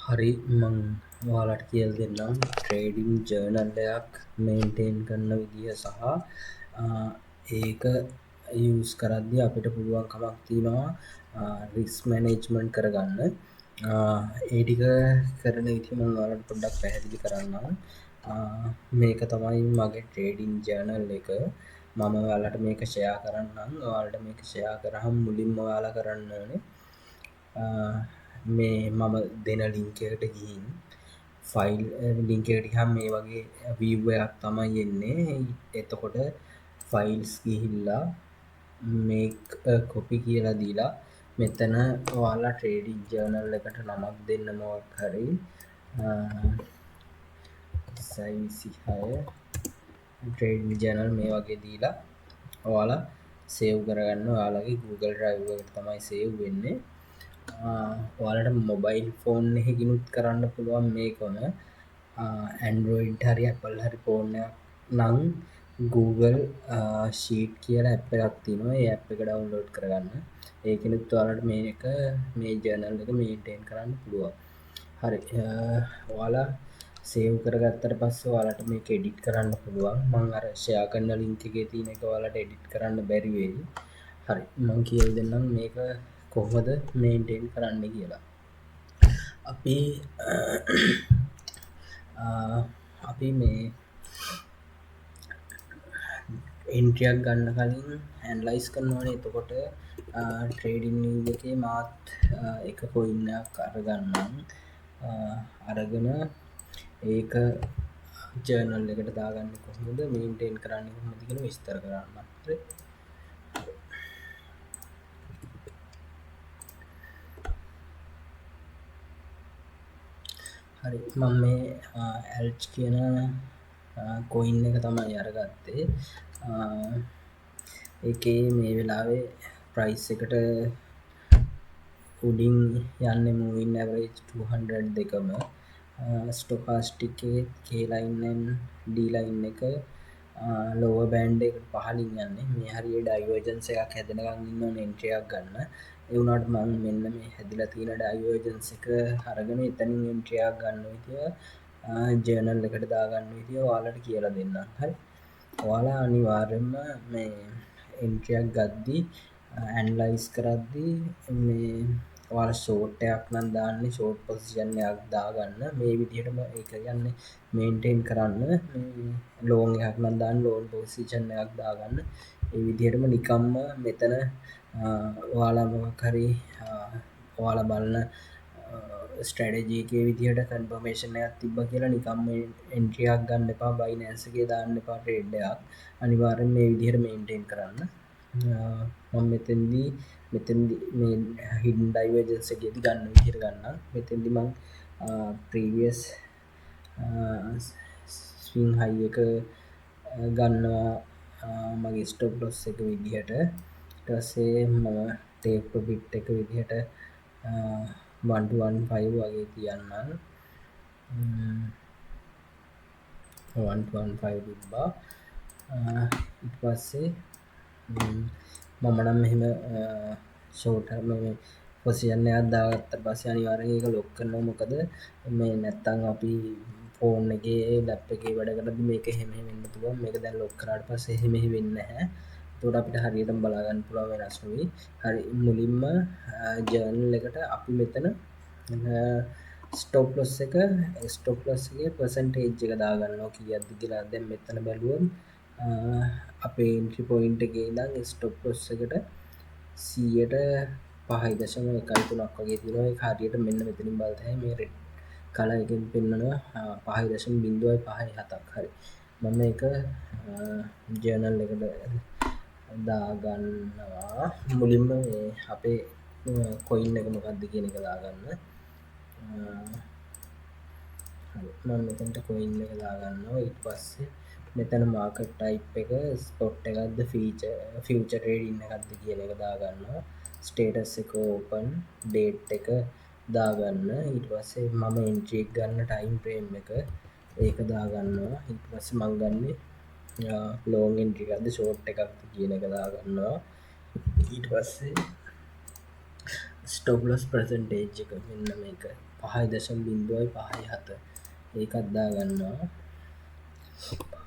හරි මං ඔයාලට කියලා දෙන්නම් ට්‍රේඩින් ජර්නල් එකක් මේන්ටේන් කරන විදිහ සහ ඒක යස් කරද්දි අපිට පුළුවන්කමක් තියෙනවා රිස් මැනේජ්මන්ට් කරගන්න ඒටික කරන විදිහ මං ඔයාලට පොඩ්ඩක් පැහැදිලි කරන්නම් මේක තමයි මගේ ට්‍රේඩින් ජර්නල් එක මම ඔයාලට මේක ෂෙයා කරන්නම් ඔයාලට මේක ෂෙයා කරාම මුලින්ම ඔයාලා කරන්න ඕනේ මේ මම දෙන ලින්ක් එකට ගිහින් ෆයිල් ලින්ක් එකට ගියාම මේ වගේ view එකක් තමයි එන්නේ. එතකොට ෆයිල්ස් ගිහිල්ලා මේක් කොපි කියලා දීලා මෙතන ඔයාලා ට්‍රේඩින් ජර්නල් එකට නමක් දෙන්න මොකක් හරි 26 ට්‍රේඩින් ජර්නල් මේ වගේ දීලා ඔයාලා සේව් කරගන්න ඔයාලගේ Google Drive එකට තමයි සේව් වෙන්නේ. ඔයාලට මොබයිල් ෆෝන් එකකිනුත් කරන්න පුළුවන් මේකම Android හරි Apple හරි ෆෝන් එකක් නම් Google Sheet කියලා ඇප් එකක් තියෙනවා. ඒ ඇප් එක ඩවුන්ලෝඩ් කරගන්න. ඒකෙනුත් ඔයාලට මේක මේ ජර්නල් එක මේන්ටේන් කරන්න පුළුවන්. හරි ඔයාලා සේව් කරගත්තට පස්සේ ඔයාලට මේක එඩිට් කරන්න පුළුවන්. මම අර ෂෙයා කරන ලින්ක් එකේ තියෙන එක ඔයාලට එඩිට් කරන්න බැරි වෙයි. හරි මම කියලා දෙන්නම් මේක කොහොමද මේන්ටේන් කරන්න කියලා. අපි අපි මේ එන්ට්‍රියක් ගන්න කලින් ඇනලයිස් කරනවනේ. එතකොට ට්‍රේඩින් නිවුස් එකේ මාත් එක කොයින් එකක් අරගන්නම්. අරගෙන ඒක ජර්නල් එකට දාගන්නේ කොහොමද මේන්ටේන් කරන්නේ කොහොමද කියලා විස්තර කරන්න. හරි හරි මම මේ ඇල්ච් කියන කොයින් එක තමයි අරගත්තේ. ඒකේ මේ වෙලාවේ ප්‍රයිස් එකට උඩින් යන්නේ මූවින් ඇවරේජ් 200 දෙකම ස්ටොකාස්ටික් එකේ K line and D line එක ලෝවර් බෑන්ඩ් එකට පහළින් යන්නේ. මේ හරියට ඩයිවර්ජන්ස් එකක් හැදෙනකන් ඉන්න ඕනේ එන්ට්‍රි එකක් ගන්න. ඒ වුණාට මම මෙන්න මේ හැදිලා තියෙන ඩයිවර්ජන්ස් එක අරගෙන එතනින් එන්ට්‍රි එකක් ගන්න විදිය ජර්නල් එකට දාගන්න විදිය ඔයාලට කියලා දෙන්නම්. හරි ඔයාලා අනිවාර්යෙන්ම මේ එන්ට්‍රි එකක් ගද්දි ඇනලයිස් කරද්දී මේ ඔයාලා ෂෝට් එකක් නම් දාන්නේ ෂෝට් පොසිෂන් එකක් දාගන්න මේ විදිහටම ඒක කියන්නේ මේන්ටේන් කරන්න. මේ ලෝන් එකක් නම් දාන්න ලෝන් පොසිෂන් එකක් දාගන්න. ඒ විදිහටම නිකම්ම මෙතන ඔයාලා මොකක් හරි ඔයාලා බලන ස්ට්‍රැටජි එකේ විදිහට කන්ෆර්මේෂන් එකක් තිබ්බා කියලා නිකම්ම එන්ට්‍රි එකක් ගන්න එපා. බයිනෑන්ස් එකේ දාන්න එපා ට්‍රේඩ් එකක්. අනිවාර්යෙන් මේ විදිහට මේන්ටේන් කරන්න. මම මෙතෙන්දී මේ හිඩන් ඩයිවර්ජන්ස් එකේදී ගන්න විදිහට ගන්නම්. මෙතෙන්දී මම ප්‍රීවියස් ස්විං හයි එක ගන්නවා මගේ ස්ටොප් ලොස් එක විදිහට. ඊට පස්සේ මම ටේක් ප්‍රොෆිට් එක විදිහට 1-1.5 වගේ තියන්නම්. 1-1.5 තිබ්බා. ඊට පස්සේ මම නම් මෙහෙම ෂෝට් මේ පොසිෂන් එකක් දාගත්තට පස්සේ අනිවාර්යෙන් ඒක ලොක් කරනවා. මොකද මේ නැත්තම් අපි ෆෝන් එකේ ලැප් එකේ වැඩ කරද්දි මේක එහෙම වෙන්න පුළුවන්. මේක දැන් ලොක් කරාට පස්සේ එහෙම වෙන්නේ නැහැ. එතකොට අපිට හරියටම බලා ගන්න පුළුවන් වෙනස් වෙයි. හරි මුලින්ම ජර්නල් එකට අපි මෙතන ස්ටොප් ලොස් එකේ පර්සන්ටේජ් එක දාගන්නවා කීයක්ද කියලා. දැන් මෙතන බැලුවොත් අපේ එන්ට්‍රි පොයින්ට් එකේ ඉඳන් ස්ටොප් ලොස් එකට 5.1.3ක් වගේ තියෙනවා. ඒක හරියට මෙන්න මෙතනින් බලතැයි මේ රෙඩ් කලර් එකෙන් පෙන්නනවා 5.057ක්. හරි මම මේක ජර්නල් එකට දාගන්නවා. මුලින්ම මේ අපේ කොයින් එක මොකක්ද කියන එක දාගන්න. හරි මම මෙතනට කොයින් එක දාගන්නවා. ඊට පස්සේ මෙතන මාකට් ටයිප් එක ස්පොට් එකක්ද ෆියුචර් ට්‍රේඩින් එකක්ද කියන එක දාගන්නවා. ස්ටේටස් එක ඕපන් ඩේට් එක දාගන්න. ඊට පස්සේ මම එන්ට්‍රි එක ගන්න ටයිම් ෆ්‍රේම් එක ඒක දාගන්නවා. ඊට පස්සේ මම ගන්නේ ලෝන් එන්ට්‍රි එකක්ද ෂෝට් එකක්ද කියන එක දාගන්නවා. ඊට පස්සේ ස්ටොප්ලස් ප්‍රසන්ටේජ් එක මෙන්න මේක 5.05 ඒකත් දාගන්නවා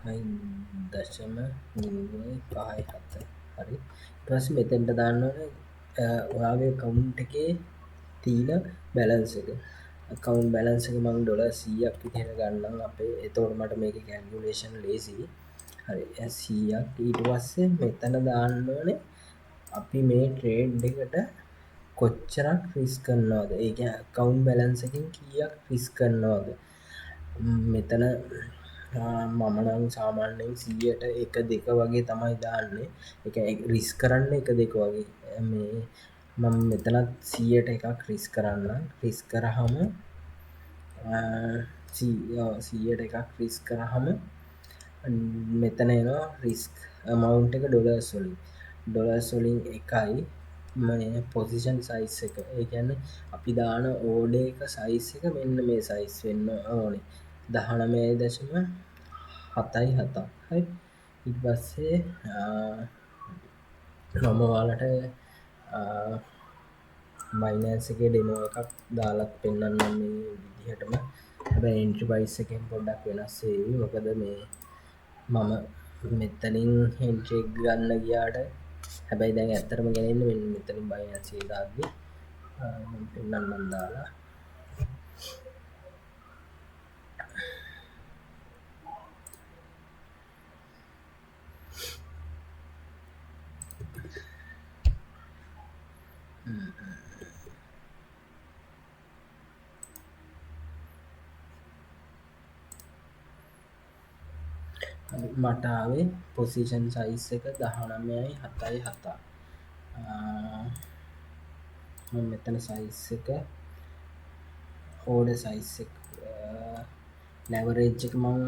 5.05 හරි ඊට පස්සේ මෙතෙන්ට දාන්න ඕනේ ඔයාගේ account එකේ තියෙන balance එක account balance එක මම $100ක් විදිහට ගන්නම් අපේ එතකොට මට මේකේ calculation ලේසියි හරි 100ක් ඊට පස්සේ මෙතන දාන්න ඕනේ අපි මේ ට්‍රේඩ් එකට කොච්චරක් රිස්ක් කරනවද ඒ කියන්නේ account balance එකෙන් කීයක් රිස්ක් කරනවද මෙතන මම නම් සාමාන්‍යයෙන් 100ට 1 2 වගේ තමයි දාන්නේ ඒ කියන්නේ රිස්ක් කරන්න 1 2 වගේ මේ මම මෙතනත් 100ට එකක් රිස්ක් කරන්නම් රිස්ක් කරාම 100ට එකක් රිස්ක් කරාම මෙතන එනවා රිස්ක් amount එක ඩොලර්ස් වලින් එකයි මේ පොසිෂන් සයිස් එක ඒ කියන්නේ අපි දාන ඕඩර් එක සයිස් එක මෙන්න මේ සයිස් වෙන්න ඕනේ 19.77 හරි ඊට පස්සේ මම ඔයාලට බයිනෑන්ස් එකේ ඩෙමෝ එකක් දාලත් පෙන්නන්නම් මේ විදිහටම හැබැයි එන්ට්‍රි ප්‍රයිස් එකෙන් පොඩ්ඩක් වෙනස් වෙයි මොකද මේ මම මෙතනින් එන්ට්‍රි එක ගන්න ගියාට හැබැයි දැන් ඇත්තටම ගෙනෙන්නේ මෙන්න මෙතනින් බයිනෑන්ස් එකේ දාද්දි මම පෙන්නන්නම් දාලා මට ආවේ පොසිෂන් සයිස් එක 19.77 මම මෙතන සයිස් එක ඕඩර් සයිස් එක ලෙවරේජ් එක මම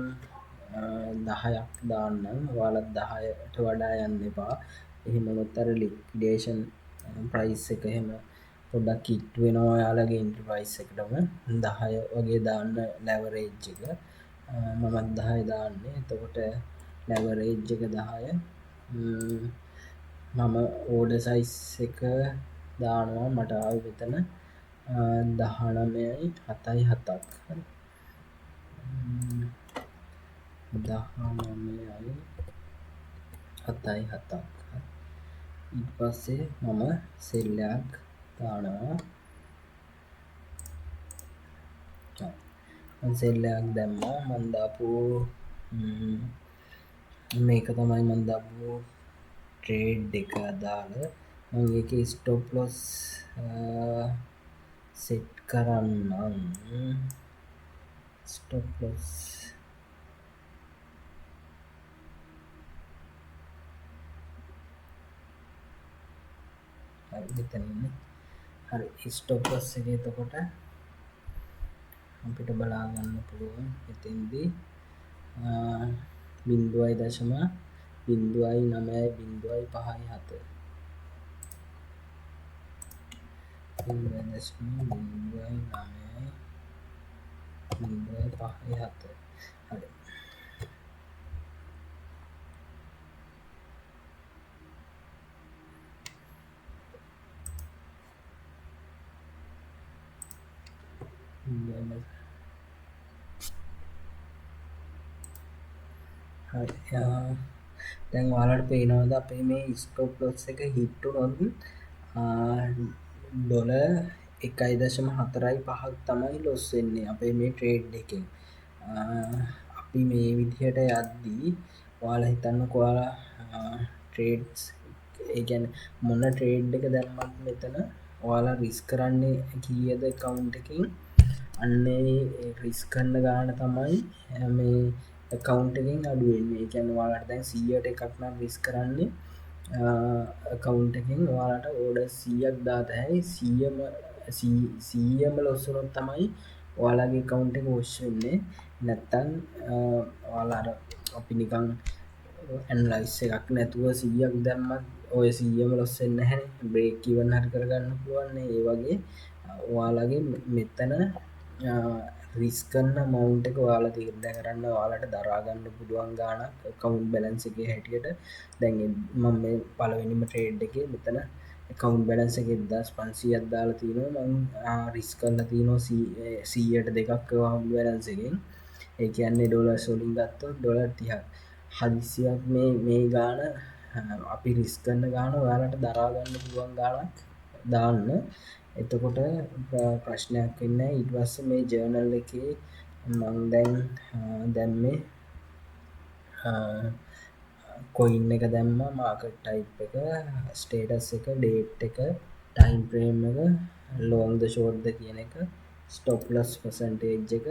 10ක් දාන්නම් ඔයාලත් 10ට වඩා යන්න එපා එහෙම වුණොත් අර ලික්විඩේෂන් ප්‍රයිස් එක එහෙම පොඩ්ඩක් හිට් වෙනවා ඔයාලගේ එන්ට්‍රි ප්‍රයිස් එකටම 10 වගේ දාන්න ලෙවරේජ් එක මමත් 10 දාන්නේ එතකොට ලෙවරේජ් එක 10 මම ඕඩර් සයිස් එක දානවා මට ආවේ මෙතන 19.77ක් හරි 19.77ක් ඊට පස්සේ මම සෙල් එකක් දානවා සෙල් එකක් දැම්මා මම දාපු මේක තමයි මම දාපු ට්‍රේඩ් එක දාලා මම ඒකේ ස්ටොප් ලොස් සෙට් කරන්නම් ස්ටොප් ලොස් හරි මෙතන ඉන්නේ හරි ස්ටොප් ලොස් එක එතකොට අපිට බලා ගන්න පුළුවන් එතෙන්දී 0.09.057 0.09.057 හරි දැන් ඔයාලට පේනවද අපේ මේ ස්ටොප් ලොස් එක හිට් වුණොත් ඩොලර් 1.45ක් තමයි ලොස් වෙන්නේ අපේ මේ ට්‍රේඩ් එකෙන් අපි මේ විදිහට යද්දී ඔයාලා හිතන්නකෝ ඔයාලා ට්‍රේඩ්ස් ඒ කියන්නේ මොන ට්‍රේඩ් එක දැම්මත් මෙතන ඔයාලා රිස්ක් කරන්නේ කීයද account එකකින් අන්නේ රිස්ක් කරන ගාන තමයි මේ account එකෙන් අඩු වෙන්නේ. ඒ කියන්නේ ඔයාලට දැන් 100ට එකක් නම් රිස්ක් කරන්නේ account එකෙන් ඔයාලට order 100ක් දාත හැයි 100ම loss වුණොත් තමයි ඔයාලගේ account එක wash වෙන්නේ. නැත්තම් ඔයාලා අර අපි නිකන් ඇනලයිස් එකක් නැතුව 100ක් දැම්මත් ඔය 100ම loss වෙන්නේ නැහැනේ. break even හරි කරගන්න පුළුවන් නේ. ඒ වගේ ඔයාලගේ මෙතන රිස්ක් කරන amount එක ඔයාලා තීරණය කරන්න ඔයාලට දරා ගන්න පුළුවන් ගාණක් account balance එකේ හැටියට දැන් මම මේ පළවෙනිම trade එකේ මෙතන කවුන්් බැලන්ස එක 1500ක් දාලා තියෙනවා. මං රිස් කරලා තියෙනවා 100ට දෙකක් කවුන්් බැලන්සකින්. ඒ කියන්නේ ඩොලර් වලින් ගත්තොත් ඩොලර් 30ක්. හදිසියක් මේ ගාන අපි රිස් කරන ගාන ඔයාලට දරා ගන්න පුළුවන් ගානක් දාන්න. එතකොට ප්‍රශ්නයක් වෙන්නේ නැහැ. ඊට පස්සේ මේ ජර්නල් එකේ මං දැම්මේ කොයින් එක දැම්ම, මාකට් ටයිප් එක, ස්ටේටස් එක, ඩේට් එක, ටයිම් ෆ්‍රේම් එක, ලොන්ග්ද ෂෝට්ද කියන එක, ස්ටොප් ලොස් පර්සන්ටේජ් එක,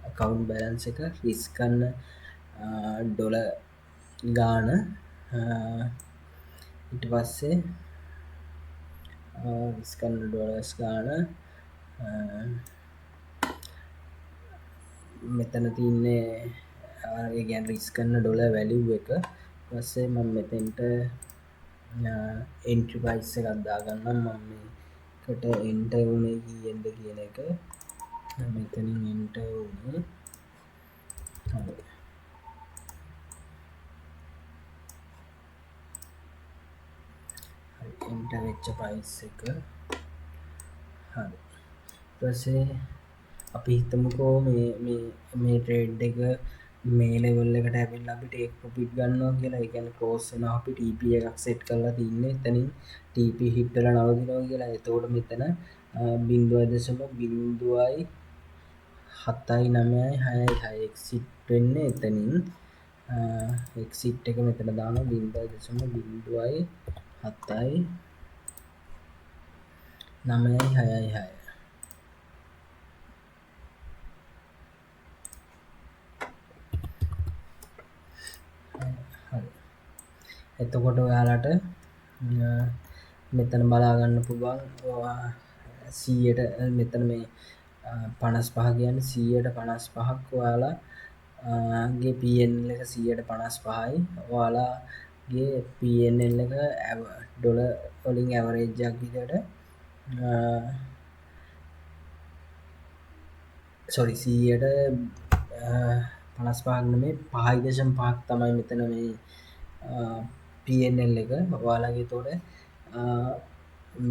account balance එක, රිස්ක් කරන ඩොලර් ගාන, ඊට පස්සේ රිස්ක් කරන ඩොලර්ස් ගාන, මෙතන තියන්නේ ගැන් රිස් කරන ඩොල වැලිව් එක. පස්සේ මම මෙතෙන්ට එන්ට්‍රි ප්‍රයිස් එකක් දාගන්නම්. මම මේකට එන්ටර් වුණේ කීයෙන්ද කියන එක මෙතනින් එන්ටර් වුණේ. හරි එන්ටර් වෙච්ච ප්‍රයිස් එක. හරි ඊපස්සේ අපි හිතමුකෝ මේ ට්‍රේඩ් එක මේ ලෙවල් එකට ඇවිල්ලා අපි ටේක් ප්‍රොෆිට් ගන්නවා කියලා. ඒ කියන්නේ ක්ලෝස් වෙනවා අපි TP එකක් සෙට් කරලා තින්නේ. එතනින් TP හිට් වෙලා නවතිනවා කියලා. එතකොට මෙතන 0.796 එක්සිට් වෙන්නේ එතනින්. එක්සිට් එක මෙතන දානවා 0.79666. එතකොට ඔයාලට මෙතන බලාගන්න පුළුවන් 100ට මෙතන මේ 55 කියන්නේ 155ක් ඔයාලාගේ PNL එක 155යි. ඔයාලාගේ PNL එක ඩොලර් වලින් ඇවරේජ් එකක් විදිහට sorry 100ට 55ක් නෙමෙයි 5.5ක් තමයි මෙතන මේ PNL එක. ඔයාලගේ තොට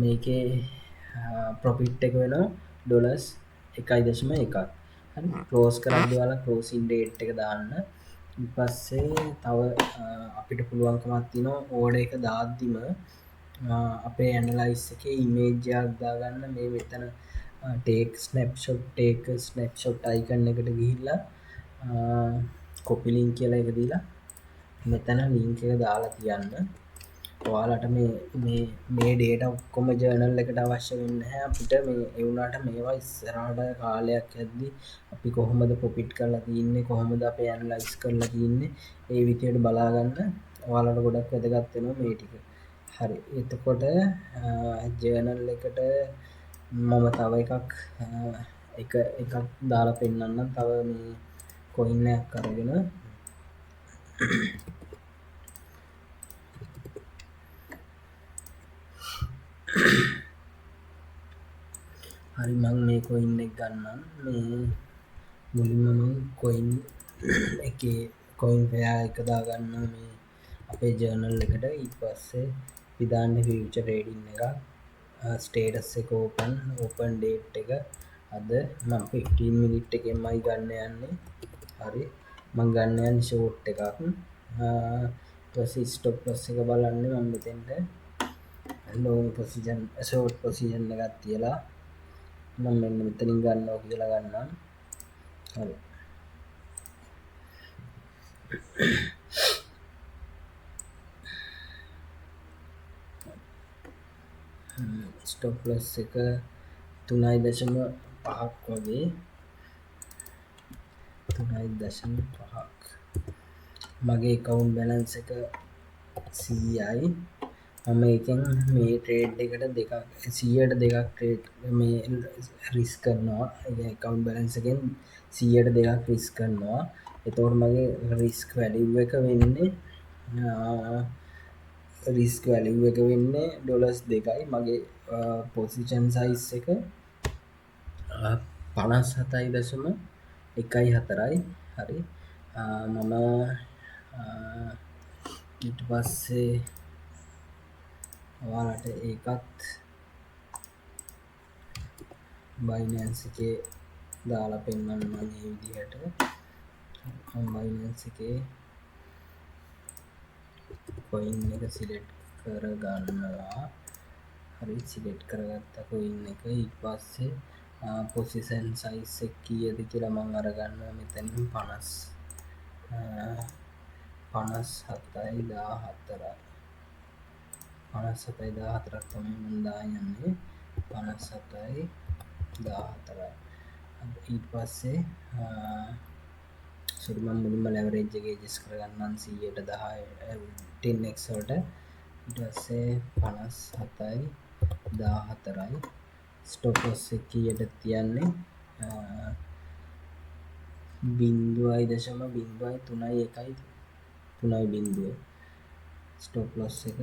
මේකේ ප්‍රොෆිට් එක වෙනවා ඩොලර්ස් 1.1ක්. හරි ක්ලෝස් කරද්දී ඔයාලා ක්ලෝසින් ඩේට් එක දාන්න. ඊට පස්සේ තව අපිට පුළුවන්කමක් තියෙනවා ඕඩර් එක දාද්දිම අපේ ඇනලයිස් එකේ ඉමේජ් එකක් දාගන්න. මේ මෙතන ටේක් ස්නැප්ෂොට් අයිකන් එකට ගිහිල්ලා කොපි ලින්ක් කියලා එක දීලා මෙතන ලින්ක් එක දාලා තියන්න. ඔයාලට මේ ඩේට ඔක්කොම ජර්නල් එකට අවශ්‍ය වෙන්නේ නැහැ. අපිට මේ ඒ වුණාට මේවා ඉස්සරහට කාලයක් යද්දී අපි කොහොමද ප්‍රොෆිට් කරලා තියන්නේ, කොහොමද අපි ඇනලයිස් කරලා තියන්නේ, ඒ විදියට බලා ගන්න ඔයාලට ගොඩක් වැදගත් වෙනවා මේ ටික. හරි එතකොට ජර්නල් එකට මම තව එකක් දාලා පෙන්නන්නම්. තව මේ කොයින් එකක් අරගෙන හරි මං මේ කොයින් එක ගන්නම්. මේ මුලින්ම මම කොයින් එකේ කොයින් පෙයා එක දාගන්නවා මේ අපේ ජර්නල් එකට. ඊට පස්සේ අපි දාන්නේ ෆියුචර් ට්‍රේඩින් එක. ස්ටේටස් එක ඕපන් ඩේට් එක අද මම 15 මිනිට් එකෙන්මයි ගන්න යන්නේ. හරි මං ගන්න යන්නේ ෂෝට් එකක්. ඊට පස්සේ ස්ටොප් ලොස් එක බලන්නේ මම මෙතෙන්ට ලෝන් පොසිෂන් ෂෝට් පොසිෂන් එකක් තියලා මම මෙන්න මෙතනින් ගන්නවා කියලා ගන්නම්. හරි ස්ටොප් ලොස් එක 3.5ක් වගේ 3.5ක්. මගේ account balance එක 100යි. මම එකෙන් මේ ට්‍රේඩ් එකට 100ට දෙකක් ට්‍රේඩ් මේ රිස්ක් කරනවා. ඒ account balance එකෙන් 100ට දෙකක් රිස්ක් කරනවා. එතකොට මගේ රිස්ක් වැලියු එක වෙන්නේ ඩොලර්ස් 2යි. මගේ පොසිෂන් සයිස් එක 57.14යි. හරි මම ඊට පස්සේ ඔයාලට ඒකත් බයිනන්ස් එකේ දාලා පෙන්වන්න මම මේ විදිහට බයිනන්ස් එකේ කොයින් එක සිලෙක්ට් කරගන්නවා. හරි, සිලෙක්ට් කරගත්ත කොයින් එක. ඊට පස්සේ පොසිෂන් සයිස් එක කීයද කියලා මම අරගන්නවා මෙතනින් 57,14යි. 57,14ක් තමයි මම දාන්නේ. 57,14යි. ඊට පස්සේ සොරි මම මුලින්ම ලෙවරේජ් එක ඇඩ්ජස්ට් කරගන්නම් 100ට 10x වලට. ඊට පස්සේ 57,14යි. ස්ටොප් ලොස් එක කීයට තියන්නේ 0.03.1 ස්ටොප් ලොස් එක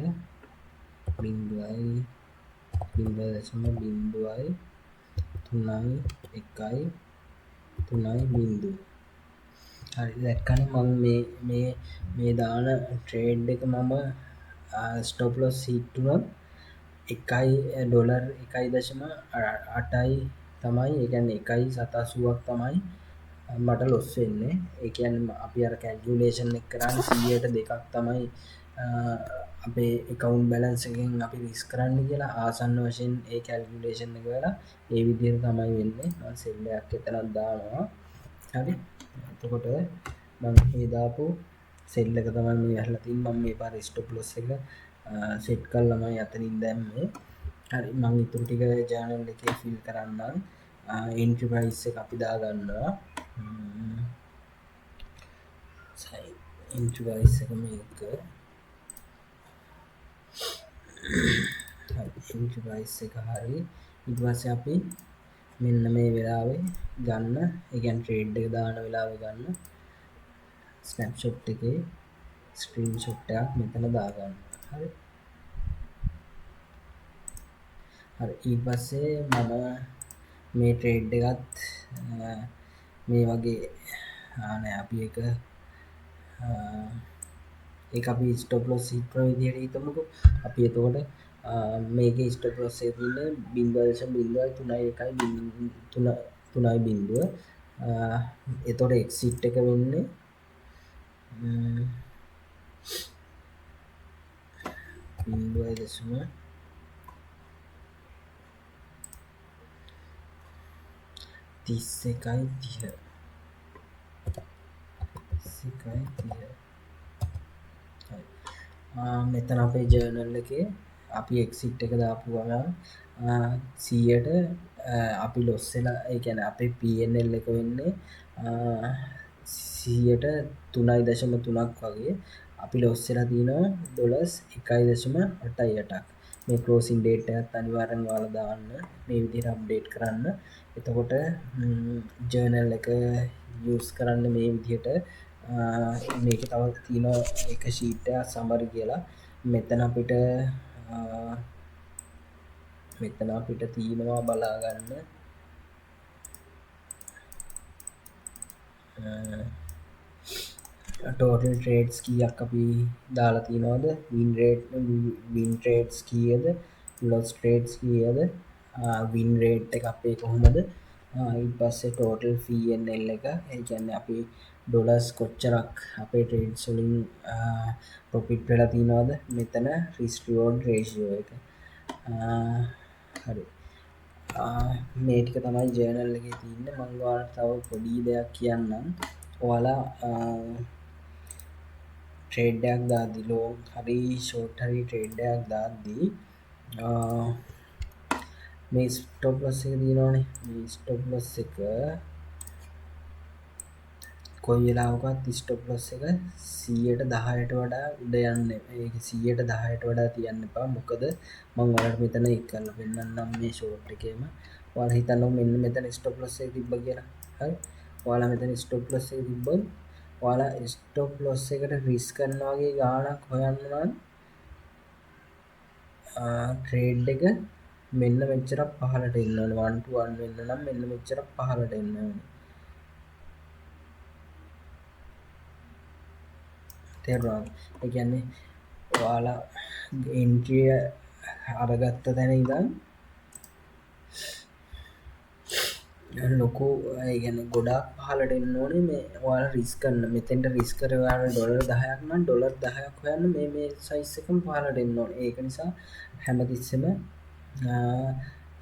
0.03.1 හරි, දැක්කනේ මම මේ දාන ට්‍රේඩ් එක මම ස්ටොප් ලොස් හිට් වුණොත් $1.8යි තමයි. ඒ කියන්නේ 1.87ක් තමයි මට ලොස් වෙන්නේ. ඒ කියන්නේ අපි අර කැල්කියුලේෂන් එක කරන්නේ 100ට දෙකක් තමයි අපේ account balance එකෙන් අපි risk කරන්න කියලා ආසන්න වශයෙන් ඒ කැල්කියුලේෂන් එක කරලා ඒ විදිහට තමයි වෙන්නේ. මම සෙල් එකක් එතනක් දානවා. හරි, එතකොට මම මේ දාපු සෙල් එක තමයි මේ ඇරලා තින්නේ. මම මේ පාර ස්ටොප් ලොස් එක සෙට් කරලා මම අතනින් දැම්මේ. හරි, මම ඊටු ටික ජර්නල් එකේ ෆිල් කරන්නම්. එන්ට්‍රි ප්‍රයිස් එක අපි දාගන්නවා. එන්ට්‍රි ප්‍රයිස් එක මේක. එන්ට්‍රි ප්‍රයිස් එක හරි. ඊට පස්සේ අපි මෙන්න මේ වෙලාවේ ගන්න, ඒ කියන්නේ ට්‍රේඩ් එක දාන වෙලාවේ ගන්න ස්නැප්ෂොට් එකේ ස්ක්‍රීන්ෂොට් එකක් මෙතන දාගන්න. හරි. හරි, ඊට පස්සේ මම මේ ට්‍රේඩ් එකත් මේ වගේ නෑ අපි ඒක අපි ස්ටොප් ලොස් හිට් කරන විදිහට හිතමුකෝ. අපි එතකොට මේකේ ස්ටොප් ලොස් එක තියෙන්නේ 0.03.1. එතකොට එක්සිට් එක වෙන්නේ 0.31 31.30. මෙතන අපේ ජර්නල් එකේ අපි එක්සිට් එක දාපු ගමන් 100ට අපි ලොස් වෙලා, ඒ කියන්නේ අපේ P&L එක වෙන්නේ 100ට 3.3ක් වගේ අපි ලොස් වෙලා තියෙනවා $1.88ක්. මේ ක්ලෝසින් ඩේට් එකත් අනිවාර්යෙන් ඔයාලා දාන්න, මේ විදිහට අප්ඩේට් කරන්න. එතකොට ජර්නල් එක යූස් කරන්න මේ විදිහට. මේක තව තියෙනවා එක ෂීට් එකක් සමරි කියලා. මෙතන අපිට තියෙනවා බලා ගන්න ටෝටල් ට්‍රේඩ්ස් කීයක් අපි දාලා තියෙනවද, වින් ට්‍රේඩ්ස් කීයද, ලොස් ට්‍රේඩ්ස් කීයද, වින් රේට් එක අපේ කොහොමද, ඊට පස්සේ ටෝටල් P&L එක, ඒ කියන්නේ අපි ඩොලර්ස් කොච්චරක් අපේ ට්‍රේඩ්ස් වලින් ප්‍රොෆිට් වෙලා තියෙනවද, මෙතන රිස්ක් රිවෝඩ් රේෂියෝ එක. හරි, මේ ටික තමයි ජර්නල් එකේ තියෙන්නේ. මම ඔයාලට තව පොඩි දෙයක් කියන්නම්. ඔයාලා ට්‍රේඩ් එකක් දාද්දි, ලොන්ග් හරි ෂෝට් හරි ට්‍රේඩ් එකක් දාද්දි මේ ස්ටොප් ලොස් එක තියෙනවනේ. මේ ස්ටොප් ලොස් එක කොයි වෙලාවකවත් ස්ටොප් ලොස් එක 100ට 10ට වඩා උඩ යන්න, ඒක 100ට 10ට වඩා තියන්න එපා. මොකද මම ඔයාලට මෙතන එක් කරලා පෙන්නන්නම් මේ ෂෝට් එකේම. ඔයාලා හිතන්නකො මෙන්න මෙතන ස්ටොප් ලොස් එක තිබ්බ කියලා. හරි, ඔයාලා මෙතන ස්ටොප් ලොස් එක තිබ්බොත් ඔයාලා ස්ටොප් ලොස් එකට රිස්ක් කරනවා වගේ ගාණක් හොයන්න නම් ට්‍රේඩ් එක මෙන්න මෙච්චරක් පහළට එන්න ඕනේ. 1 to 1 වෙන්න නම් මෙන්න මෙච්චරක් පහළට එන්න ඕනේ. තේරුණාද? ඒ කියන්නේ ඔයාලා එන්ට්‍රිය අරගත්ත තැන ඉදන් ලොකු ඒගැන ගොඩා පහලට එන්න ඕනේ මේ වාල රිස්කන්න මෙතෙන්ට රිස්කරවාල ඩොලර් 10ක් නම් ඩොලර් 10ක් හොයන්න මේ සයිස්සකම් පහලට එන්න ඕන ඒක නිසා හැමතිස්සම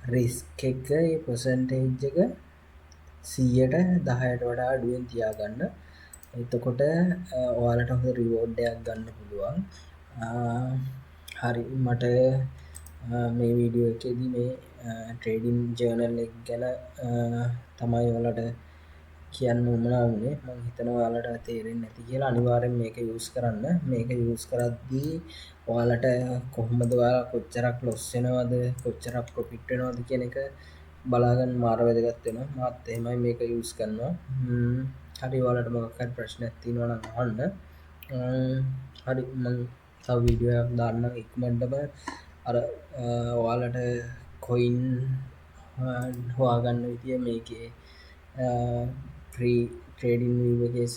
රිස්ක එක පොසන්ටේජ් එක 100ට 10ට වඩා අඩුවෙන් තියාගන්න එතකොට ඔයාලට හොඳ රිවෝඩ්ඩයක් ගන්න පුළුවන් හරි මට මේ වීඩියෝ එකේදී මේ ට්‍රේඩින් ජර්නල් එක ගැන තමයි වලට කියන්න උමනා වනේ මං හිතන ඔයාලට තේරෙන් නැති කියලා අනිවාරෙන් මේක යස් කරන්න මේක යස් කරද්දී ඔයාලට කොහොමද ඔයාලා කොච්චරක් ලොස්සෙනවද කොච්චරක් ප්‍රොෆිට්වෙනවද කියන එක බලාගන්න මාර වැදගත්වෙන මාත් එහෙමයි මේක යස් කරනවා හරි ඔයාලට මොකක්හරි ප්‍රශ්න ඇතිනවන අහන්න හරි මං තව වීඩියෝයක් දාන්න ඉක්මටම අර ඔයාලට කොයින් හොයාගන්න විතිය මේකේ ට්‍රේඩින් වගේ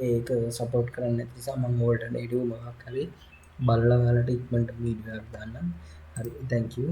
ඒක සපෝට් කරන්න ඇතිසා මංගෝල්ට ඩේටව මක් කරේ බල්ල වලට ඉක්මට වීඩියක් දන්න හරි තැංකූ